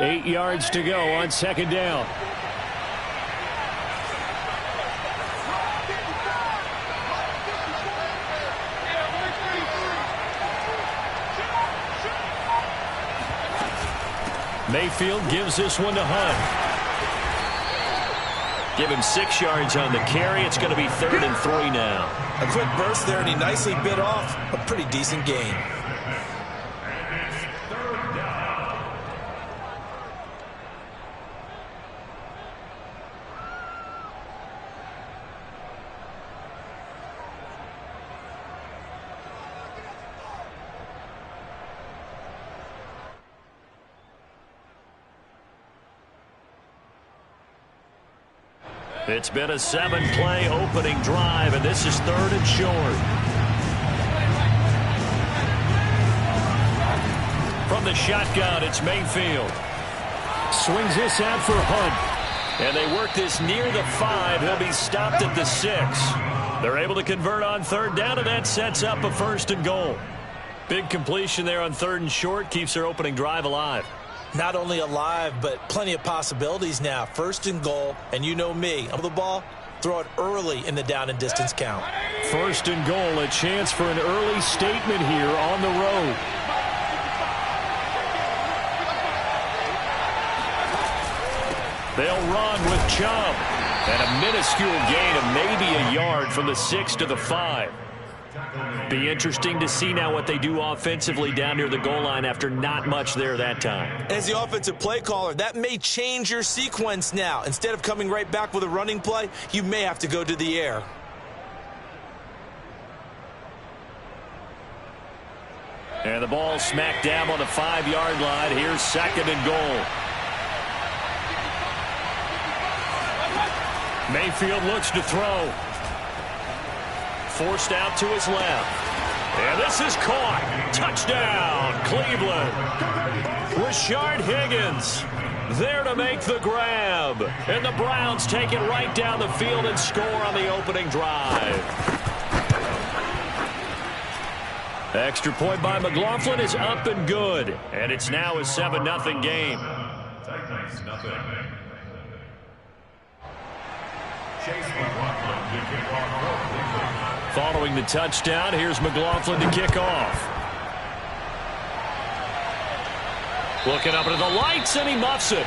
8 yards to go on second down. Mayfield gives this one to Hunt. Give him 6 yards on the carry. It's going to be 3rd and 3 now. A quick burst there, and he nicely bit off a pretty decent gain. It's been a 7-play opening drive, and this is 3rd and short. From the shotgun, it's Mayfield. Swings this out for Hunt. And they work this near the 5. He'll be stopped at the 6. They're able to convert on 3rd down, and that sets up a 1st and goal. Big completion there on 3rd and short. Keeps their opening drive alive. Not only alive, but plenty of possibilities now. 1st and goal, and you know me. On the ball, throw it early in the down and distance count. 1st and goal, a chance for an early statement here on the road. They'll run with Chubb. And a minuscule gain of maybe a yard from the 6 to the 5. Be interesting to see now what they do offensively down near the goal line after not much there that time. As the offensive play caller, that may change your sequence now. Instead of coming right back with a running play, you may have to go to the air. And the ball smacked down on the 5-yard line. Here's 2nd and goal. Mayfield looks to throw. Forced out to his left. And this is caught. Touchdown, Cleveland. Rashard Higgins there to make the grab. And the Browns take it right down the field and score on the opening drive. Extra point by McLaughlin is up and good. And it's now a 7-0 game. Following the touchdown, here's McLaughlin to kick off. Looking up into the lights, and he muffs it.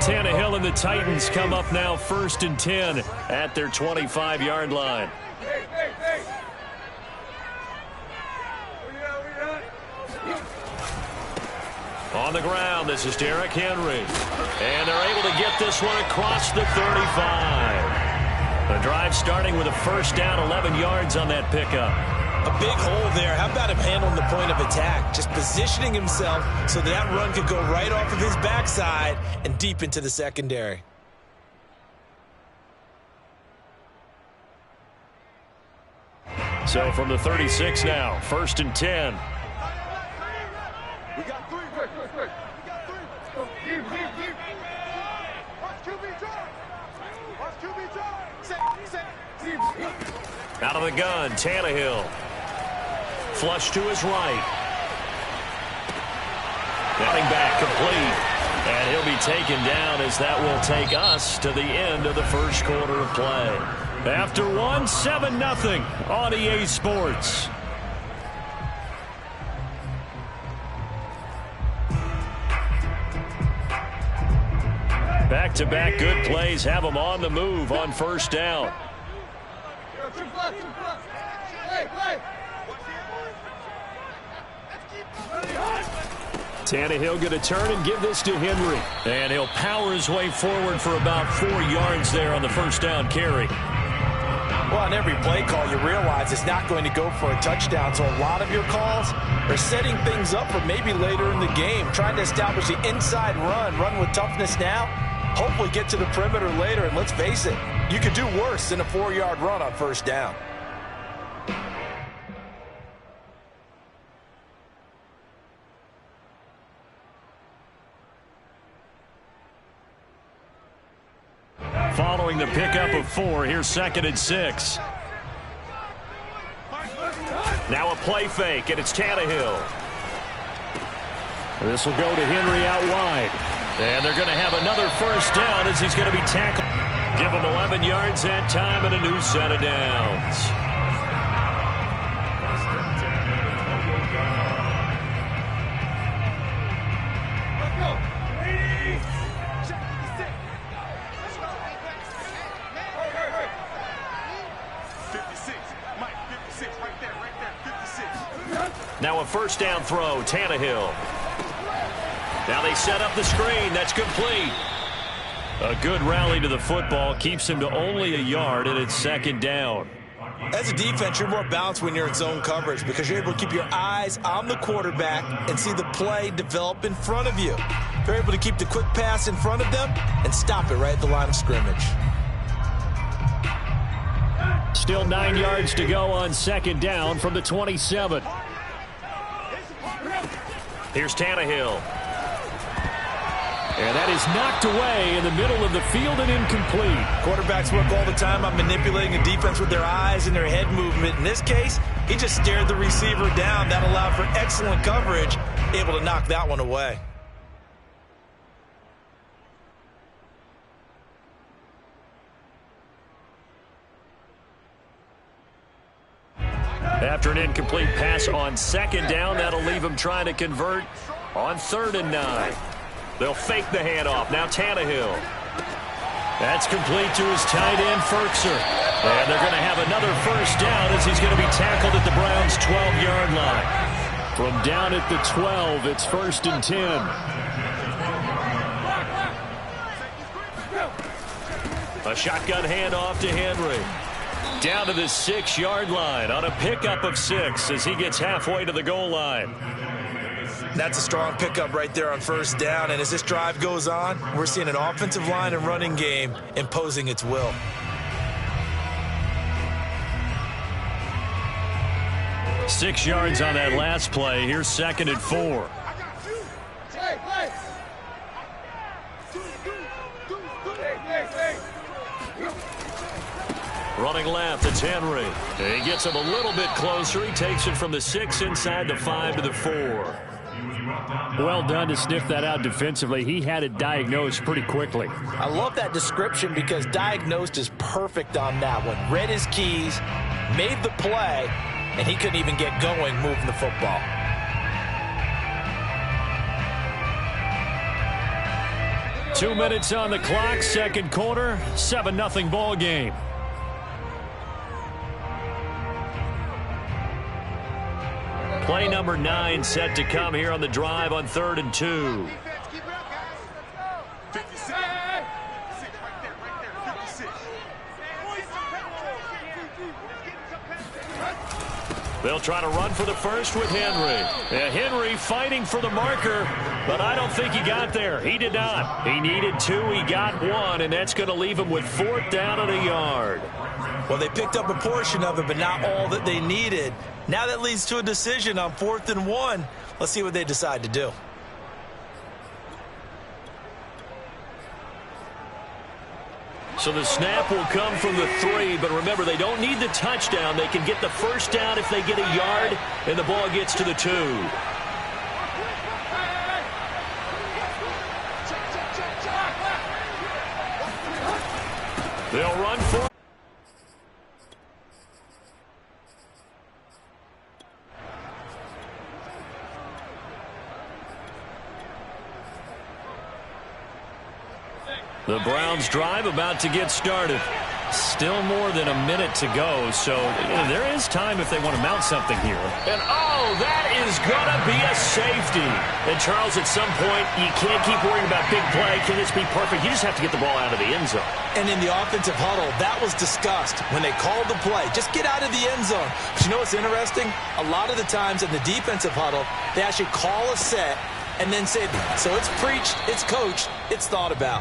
Tannehill and the Titans come up now 1st and 10 at their 25-yard line. On the ground, this is Derrick Henry. And they're able to get this one across the 35. The drive starting with a first down, 11 yards on that pickup. A big hole there. How about him handling the point of attack? Just positioning himself so that run could go right off of his backside and deep into the secondary. So from the 36 now, 1st and 10. We got 3. We got 3. Watch QB drive. Watch QB drive. Out of the gun, Tannehill. Flush to his right. Running back complete. And he'll be taken down as that will take us to the end of the first quarter of play. After one, 7-0 on EA Sports. Back-to-back good plays have them on the move on first down. Tannehill going to turn and give this to Henry. And he'll power his way forward for about 4 yards there on the first down carry. Well, on every play call, you realize it's not going to go for a touchdown. So a lot of your calls are setting things up for maybe later in the game, trying to establish the inside run with toughness now, hopefully get to the perimeter later. And let's face it, you could do worse than a 4-yard run on first down. Following the pickup of 4, here's 2nd and 6. Now a play fake, and it's Tannehill. This will go to Henry out wide. And they're going to have another first down as he's going to be tackled. Give him 11 yards that time and a new set of downs. Now a first down throw, Tannehill. Now they set up the screen. That's complete. A good rally to the football. Keeps him to only a yard, and it's 2nd down. As a defense, you're more balanced when you're in zone coverage because you're able to keep your eyes on the quarterback and see the play develop in front of you. You're able to keep the quick pass in front of them and stop it right at the line of scrimmage. Still 9 yards to go on 2nd down from the 27. Here's Tannehill. And that is knocked away in the middle of the field and incomplete. Quarterbacks work all the time on manipulating a defense with their eyes and their head movement. In this case, he just stared the receiver down. That allowed for excellent coverage, able to knock that one away. After an incomplete pass on 2nd down, that'll leave him trying to convert on 3rd and 9. They'll fake the handoff. Now Tannehill. That's complete to his tight end, Ferkser. And they're going to have another first down as he's going to be tackled at the Browns' 12-yard line. From down at the 12, it's 1st and 10. A shotgun handoff to Henry. Down to the 6-yard line on a pickup of 6 as he gets halfway to the goal line. That's a strong pickup right there on first down. And as this drive goes on, we're seeing an offensive line and running game imposing its will. Six yards on that last play. Here's 2nd and 4. Running left, it's Henry. He gets him a little bit closer. He takes it from the 6 inside the 5 to the 4. Well done to sniff that out defensively. He had it diagnosed pretty quickly. I love that description because diagnosed is perfect on that one. Read his keys, made the play, and he couldn't even get going moving the football. 2 minutes on the clock, second quarter, 7-0 ball game. Play number 9 set to come here on the drive on 3rd and 2. They'll try to run for the first with Henry. Henry fighting for the marker, but I don't think he got there. He did not. He needed 2. He got 1, and that's going to leave him with 4th down and a yard. Well, they picked up a portion of it, but not all that they needed. Now that leads to a decision on 4th and 1. Let's see what they decide to do. So the snap will come from the 3, but remember, they don't need the touchdown. They can get the first down if they get a yard, and the ball gets to the 2. They'll run for. The Browns drive about to get started. Still more than a minute to go, so there is time if they want to mount something here. And, oh, that is going to be a safety. And, Charles, at some point, you can't keep worrying about big play. Can this be perfect? You just have to get the ball out of the end zone. And in the offensive huddle, that was discussed when they called the play. Just get out of the end zone. But you know what's interesting? A lot of the times in the defensive huddle, they actually call a set and then say, so it's preached, it's coached, it's thought about.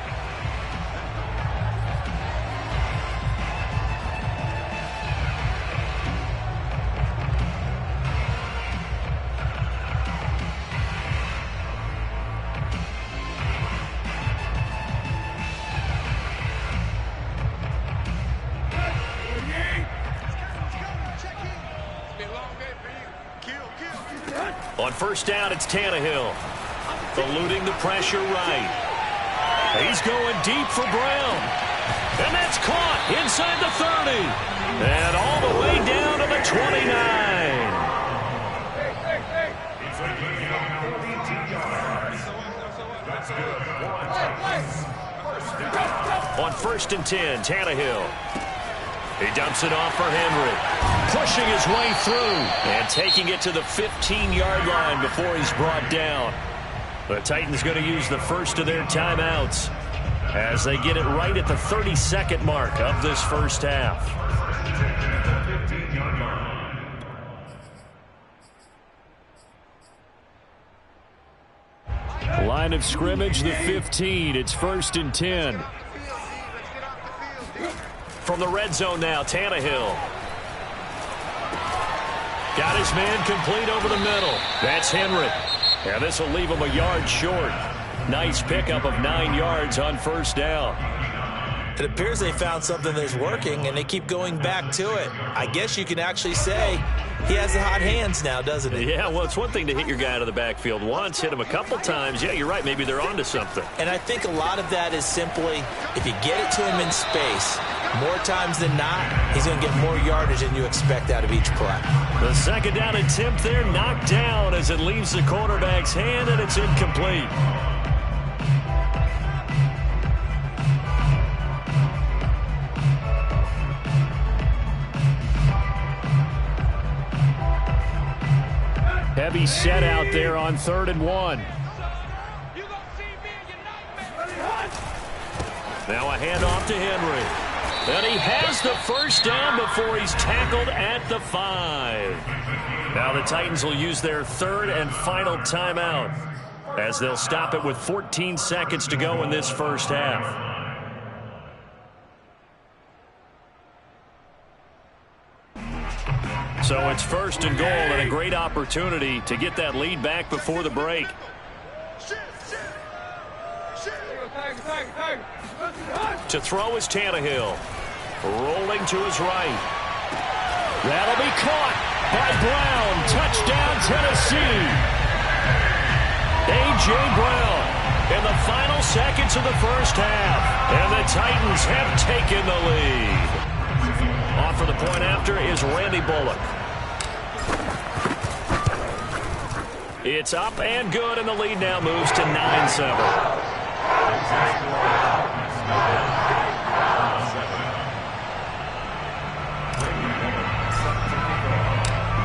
On first down, it's Tannehill. Eluding the pressure right. He's going deep for Brown. And that's caught inside the 30. And all the way down to the 29. On first and 10, Tannehill. He dumps it off for Henry. Pushing his way through and taking it to the 15-yard line before he's brought down. The Titans going to use the first of their timeouts as they get it right at the 32nd mark of this first half. Line of scrimmage, the 15. It's first and 10. From the red zone now, Tannehill. Got his man complete over the middle. That's Henry. And this will leave him a yard short. Nice pickup of 9 yards on first down. It appears they found something that's working, and they keep going back to it. I guess you can actually say he has the hot hands now, doesn't he? Yeah, well, it's one thing to hit your guy out of the backfield once, hit him a couple times. Yeah, you're right. Maybe they're onto something. And I think a lot of that is simply if you get it to him in space, more times than not, he's going to get more yardage than you expect out of each play. The second down attempt there knocked down as it leaves the quarterback's hand, and it's incomplete. Heavy set out there on 3rd and 1. Now a handoff to Henry. And he has the first down before he's tackled at the 5. Now the Titans will use their 3rd and final timeout as they'll stop it with 14 seconds to go in this first half. So it's first and goal and a great opportunity to get that lead back before the break. To throw is Tannehill. Rolling to his right. That'll be caught by Brown. Touchdown, Tennessee. A.J. Brown in the final seconds of the first half. And the Titans have taken the lead. Off for the point after is Randy Bullock. It's up and good, and the lead now moves to 9-7.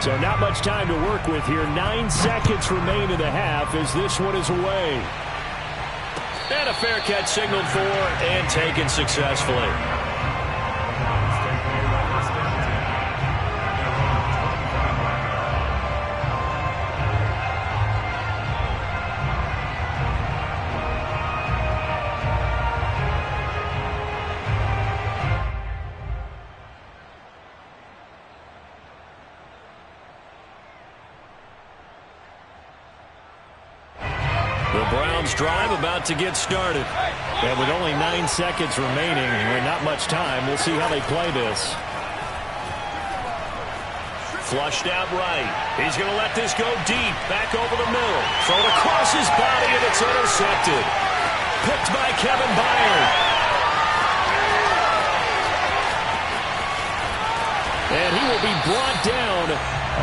So not much time to work with here. 9 seconds remain in the half as this one is away. And a fair catch signaled for and taken successfully. The Browns drive about to get started. And with only 9 seconds remaining and not much time, we'll see how they play this. Flushed out right. He's going to let this go deep. Back over the middle. Thrown across his body, and it's intercepted. Picked by Kevin Byard. And he will be brought down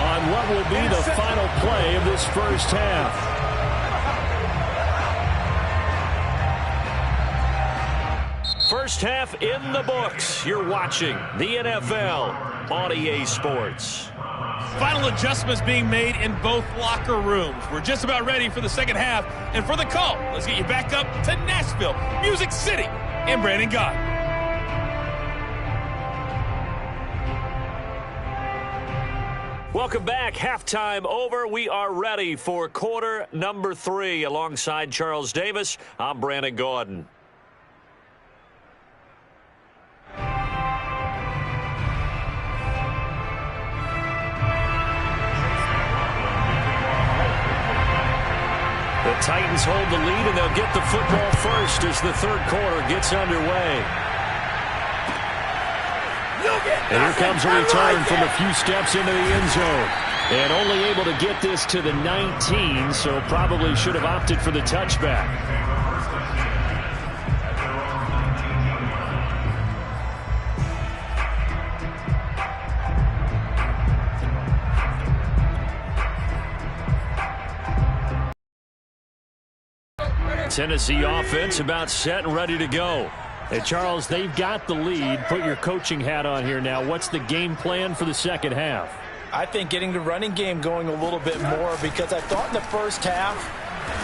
on what will be the final play of this first half. First half in the books. You're watching the NFL on EA Sports. Final adjustments being made in both locker rooms. We're just about ready for the second half. And for the call, let's get you back up to Nashville, Music City, and Brandon Gott. Welcome back. Halftime over. We are ready for quarter number 3. Alongside Charles Davis, I'm Brandon Gaudin. The Titans hold the lead, and they'll get the football first as the third quarter gets underway. And here comes a return from a few steps into the end zone. And only able to get this to the 19, so probably should have opted for the touchback. Tennessee offense about set and ready to go. Hey, Charles, they've got the lead. Put your coaching hat on here now. What's the game plan for the second half? I think getting the running game going a little bit more, because I thought in the first half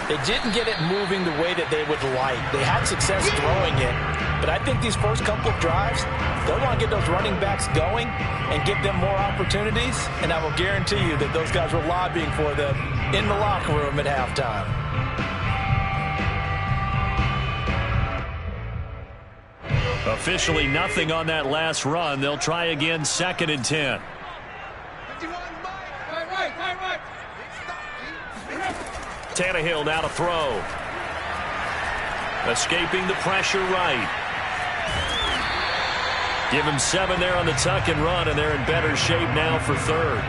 they didn't get it moving the way that they would like. They had success throwing it, but I think these first couple of drives, they'll want to get those running backs going and give them more opportunities, and I will guarantee you that those guys were lobbying for them in the locker room at halftime. Officially nothing on that last run. They'll try again, 2nd and 10. Tannehill now to throw. Escaping the pressure right. Give him 7 there on the tuck and run, and they're in better shape now for third.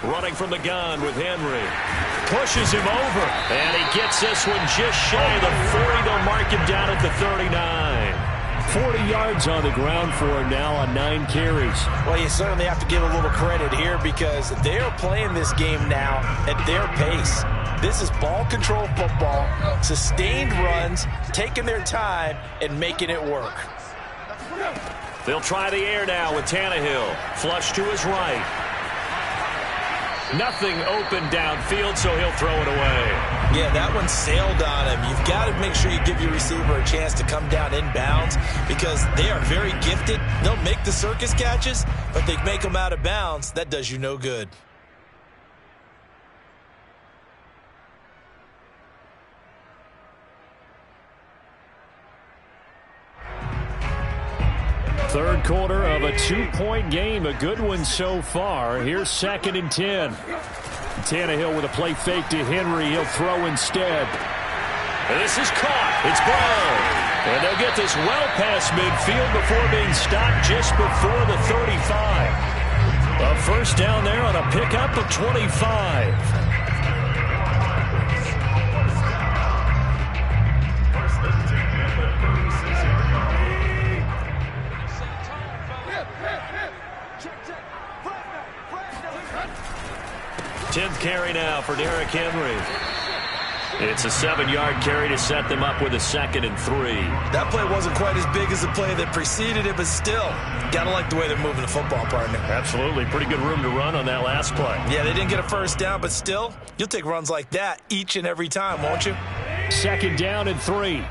Running from the gun with Henry. Pushes him over. And he gets this one just shy of the 40. They'll mark him down at the 39. 40 yards on the ground for him now on 9 carries. Well, you certainly have to give a little credit here, because they're playing this game now at their pace. This is ball control football, sustained runs, taking their time and making it work. They'll try the air now with Tannehill. Flush to his right. Nothing open downfield, so he'll throw it away. Yeah, that one sailed on him. You've got to make sure you give your receiver a chance to come down inbounds, because they are very gifted. They'll make the circus catches, but they make them out of bounds. That does you no good. Third quarter of a 2-point game. A good one so far. Here's 2nd and 10. Tannehill with a play fake to Henry. He'll throw instead. And this is caught. It's Brown. And they'll get this well past midfield before being stopped just before the 35. A first down there on a pickup of 25. 10th carry now for Derrick Henry. It's a 7-yard carry to set them up with a 2nd and 3. That play wasn't quite as big as the play that preceded it, but still, gotta like the way they're moving the football, partner. Absolutely. Pretty good room to run on that last play. Yeah, they didn't get a first down, but still, you'll take runs like that each and every time, won't you? 2nd down and 3.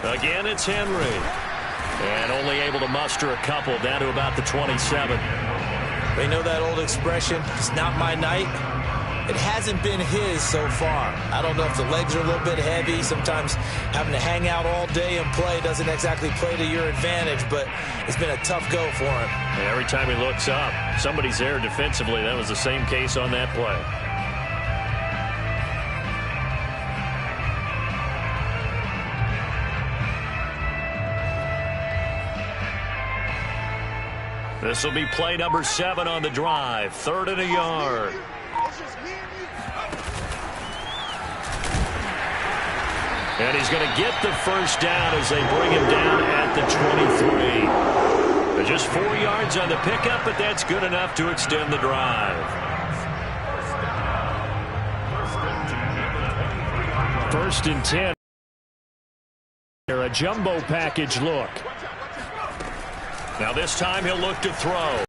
Again, it's Henry. And only able to muster a couple down to about the 27. They know that old expression, it's not my night. It hasn't been his so far. I don't know if the legs are a little bit heavy. Sometimes having to hang out all day and play doesn't exactly play to your advantage, but it's been a tough go for him. And every time he looks up, somebody's there defensively. That was the same case on that play. This will be play number 7 on the drive. 3rd and a yard. And he's going to get the first down as they bring him down at the 23. Just 4 yards on the pickup, but that's good enough to extend the drive. 1st and 10. A jumbo package look. Now this time he'll look to throw.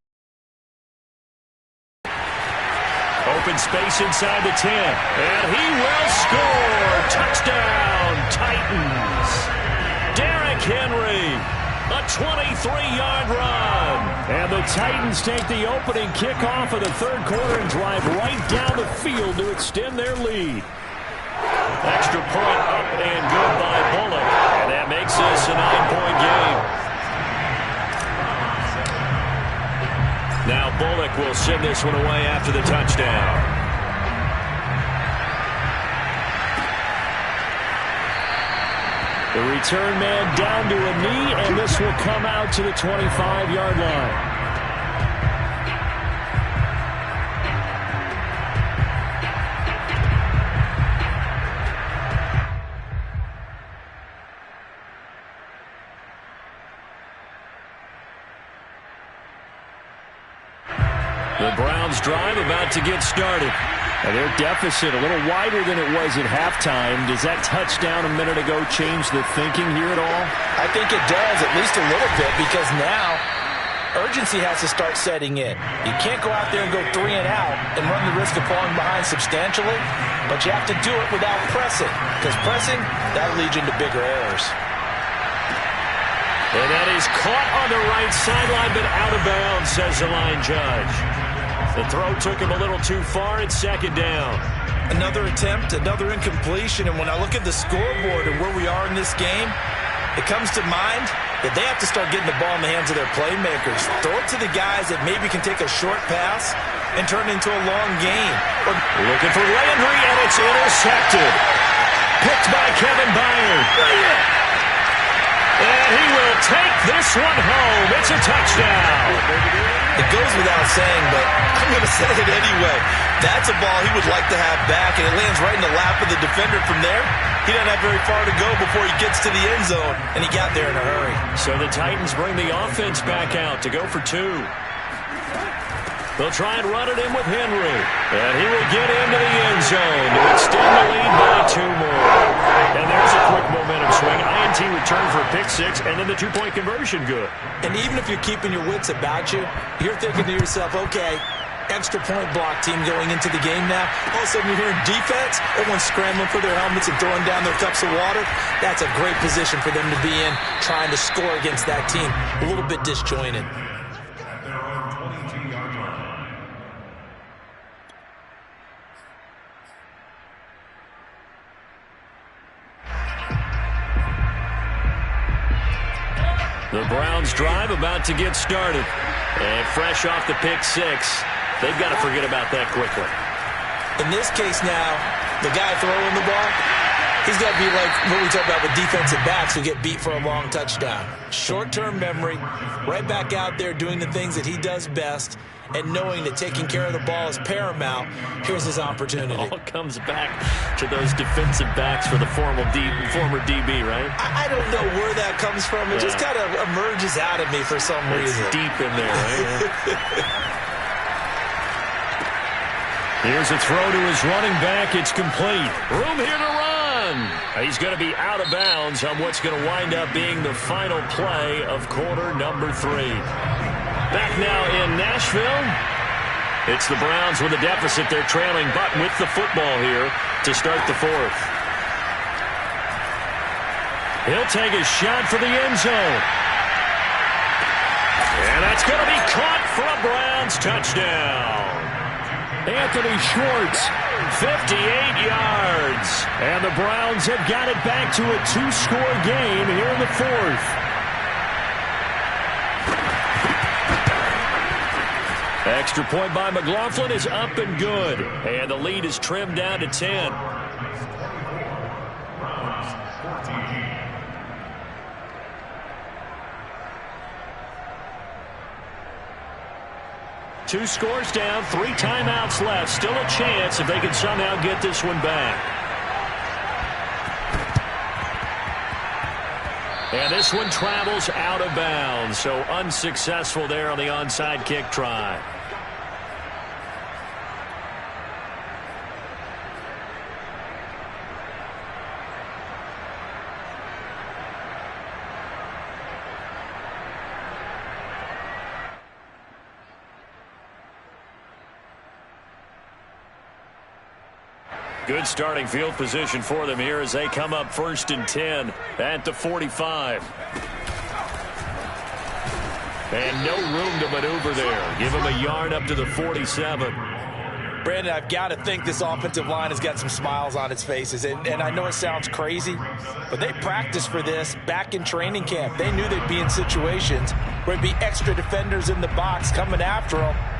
Open space inside the 10. And he will score. Touchdown, Titans. Derrick Henry. A 23-yard run. And the Titans take the opening kickoff of the 3rd quarter and drive right down the field to extend their lead. Extra point up and good by Bullock. And that makes this a 9-point game. Now Bullock will send this one away after the touchdown. The return man down to a knee, and this will come out to the 25-yard line. The Browns drive about to get started. And their deficit a little wider than it was at halftime. Does that touchdown a minute ago change the thinking here at all? I think it does, at least a little bit, because now urgency has to start setting in. You can't go out there and go 3 and out and run the risk of falling behind substantially, but you have to do it without pressing, because pressing, that leads you into bigger errors. And that is caught on the right sideline, but out of bounds, says the line judge. The throw took him a little too far. It's 2nd down. Another attempt, another incompletion, and when I look at the scoreboard and where we are in this game, it comes to mind that they have to start getting the ball in the hands of their playmakers. Throw it to the guys that maybe can take a short pass and turn it into a long gain. Looking for Landry, and it's intercepted. Picked by Kevin Byard. And he will take this one home. It's a touchdown. It goes without saying, but I'm going to say it anyway. That's a ball he would like to have back, and it lands right in the lap of the defender from there. He doesn't have very far to go before he gets to the end zone, and he got there in a hurry. So the Titans bring the offense back out to go for 2. They'll try and run it in with Henry. And he will get into the end zone to extend the lead by 2 more. And there's a quick momentum swing. INT return for a pick 6, and then the 2-point conversion good. And even if you're keeping your wits about you, you're thinking to yourself, okay, extra point block team going into the game now. All of a sudden you're hearing defense. Everyone's scrambling for their helmets and throwing down their cups of water. That's a great position for them to be in, trying to score against that team. A little bit disjointed. The Browns drive about to get started. And fresh off the pick 6, they've got to forget about that quickly. In this case now, the guy throwing the ball, He's got to be like what we talk about with defensive backs who get beat for a long touchdown. Short-term memory, right back out there doing the things that he does best, and knowing that taking care of the ball is paramount. Here's his opportunity. It all comes back to those defensive backs for the former DB, right? I don't know where that comes from. It just kind of emerges out of me for some reason. It's deep in there, right? Here's a throw to his running back. It's complete. Room here to run. He's going to be out of bounds on what's going to wind up being the final play of quarter number 3. Back now in Nashville. It's the Browns with a deficit. They're trailing, but with the football here to start the 4th. He'll take a shot for the end zone. And that's going to be caught for a Browns touchdown. Anthony Schwartz, 58 yards. And the Browns have got it back to a 2-score game here in the 4th. Extra point by McLaughlin is up and good. And the lead is trimmed down to 10. Two scores down, 3 timeouts left. Still a chance if they can somehow get this one back. And this one travels out of bounds, so unsuccessful there on the onside kick try. Good starting field position for them here as they come up 1st and 10 at the 45. And no room to maneuver there. Give him a yard up to the 47. Brandon, I've got to think this offensive line has got some smiles on its faces. And I know it sounds crazy, but they practiced for this back in training camp. They knew they'd be in situations where it'd be extra defenders in the box coming after them.